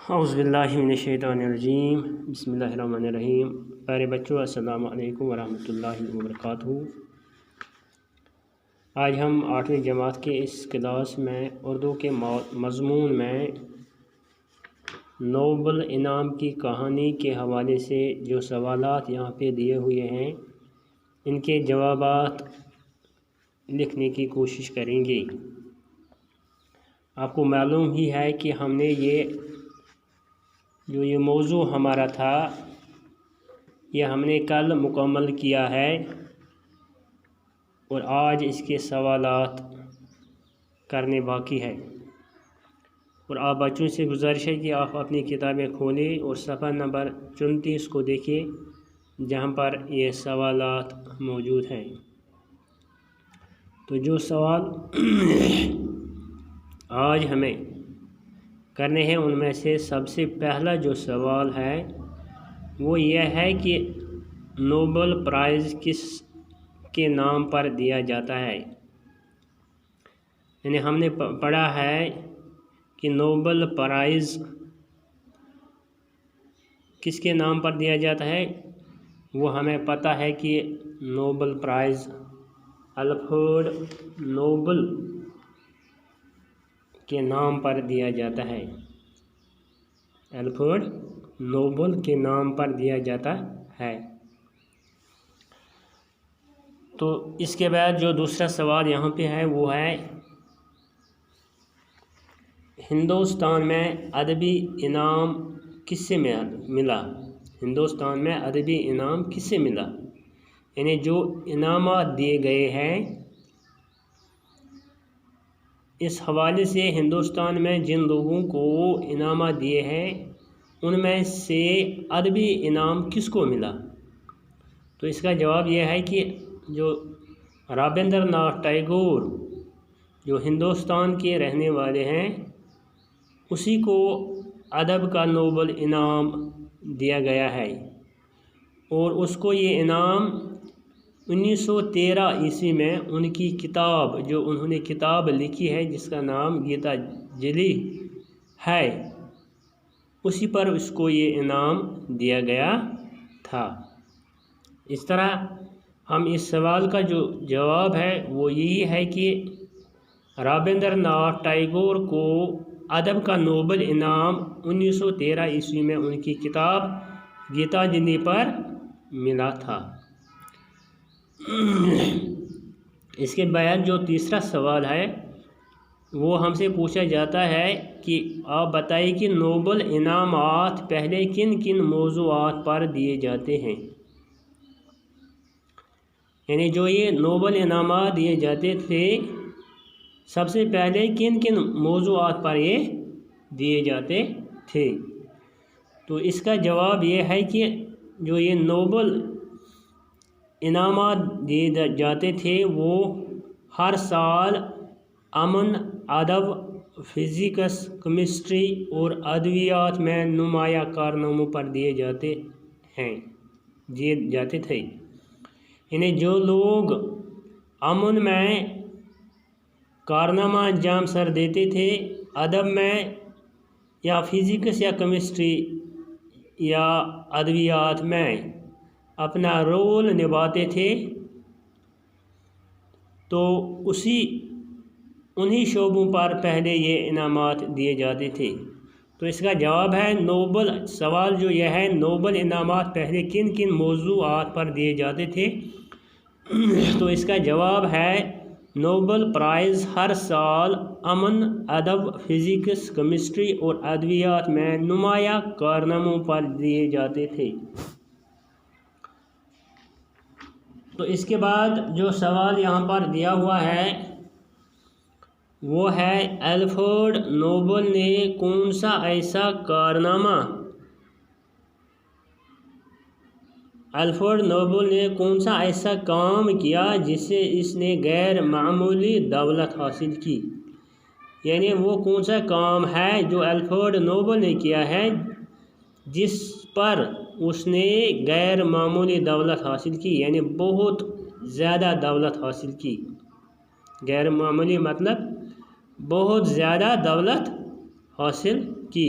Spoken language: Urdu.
اعوذ باللہ من الشیطان الرجیم بسم اللہ الرحمن الرحیم۔ پیارے بچوں، السلام علیکم ورحمۃ اللہ وبرکاتہ۔ آج ہم 8ویں جماعت کے اس کلاس میں اردو کے مضمون میں نوبل انعام کی کہانی کے حوالے سے جو سوالات یہاں پہ دیے ہوئے ہیں ان کے جوابات لکھنے کی کوشش کریں گے۔ آپ کو معلوم ہی ہے کہ ہم نے یہ موضوع ہمارا تھا یہ ہم نے کل مکمل کیا ہے اور آج اس کے سوالات کرنے باقی ہے، اور آپ بچوں سے گزارش ہے کہ آپ اپنی کتابیں کھولیں اور صفحہ نمبر 34 کو دیکھیں جہاں پر یہ سوالات موجود ہیں۔ تو جو سوال آج ہمیں کرنے ہیں ان میں سے سب سے پہلا جو سوال ہے وہ یہ ہے کہ نوبل پرائز کس کے نام پر دیا جاتا ہے۔ یعنی ہم نے پڑھا ہے کہ نوبل پرائز کس کے نام پر دیا جاتا ہے، وہ ہمیں پتہ ہے کہ نوبل پرائز الفریڈ نوبل کے نام پر دیا جاتا ہے، الفریڈ نوبل کے نام پر دیا جاتا ہے۔ تو اس کے بعد جو دوسرا سوال یہاں پہ ہے وہ ہے ہندوستان میں ادبی انعام کس سے ملا؟ ہندوستان میں ادبی انعام کس سے ملا؟ یعنی جو انعامات دیے گئے ہیں اس حوالے سے ہندوستان میں جن لوگوں کو انعامات دیے ہیں ان میں سے ادبی انعام کس کو ملا؟ تو اس کا جواب یہ ہے کہ جو رابندر ناتھ ٹیگور جو ہندوستان کے رہنے والے ہیں اسی کو ادب کا نوبل انعام دیا گیا ہے، اور اس کو یہ انعام 1913 عیسوی میں ان کی کتاب جو انہوں نے کتاب لکھی ہے جس کا نام گیتا جلی ہے اسی پر اس کو یہ انعام دیا گیا تھا۔ اس طرح ہم اس سوال کا جو جواب ہے وہ یہی ہے کہ رابندر ناتھ ٹیگور کو ادب کا نوبل انعام 1913 عیسوی میں ان کی کتاب گیتا جلی پر ملا تھا۔ اس کے بعد جو تیسرا سوال ہے وہ ہم سے پوچھا جاتا ہے کہ آپ بتائیے کہ نوبل انعامات پہلے کن کن موضوعات پر دیے جاتے ہیں؟ یعنی جو یہ نوبل انعامات دیے جاتے تھے سب سے پہلے کن کن موضوعات پر یہ دیے جاتے تھے؟ تو اس کا جواب یہ ہے کہ جو یہ نوبل انعامات دیے جاتے تھے وہ ہر سال امن، ادب، فزکس، کیمسٹری اور ادویات میں نمایاں کارناموں پر دیے جاتے تھے۔ یعنی جو لوگ امن میں کارنامہ انجام سر دیتے تھے، ادب میں یا فزکس یا کیمسٹری یا ادویات میں اپنا رول نبھاتے تھے تو انہی شعبوں پر پہلے یہ انعامات دیے جاتے تھے۔ تو اس کا جواب ہے نوبل سوال جو یہ ہے نوبل انعامات پہلے کن کن موضوعات پر دیے جاتے تھے، تو اس کا جواب ہے نوبل پرائز ہر سال امن، ادب، فزکس، کیمسٹری اور ادویات میں نمایاں کارناموں پر دیے جاتے تھے۔ تو اس کے بعد جو سوال یہاں پر دیا ہوا ہے وہ ہے الفریڈ نوبل نے کون سا ایسا کارنامہ الفریڈ نوبل نے کون سا ایسا کام کیا جس سے اس نے غیر معمولی دولت حاصل کی؟ یعنی وہ کون سا کام ہے جو الفریڈ نوبل نے کیا ہے جس پر اس نے غیر معمولی دولت حاصل کی، یعنی بہت زیادہ دولت حاصل کی۔ غیر معمولی مطلب بہت زیادہ دولت حاصل کی۔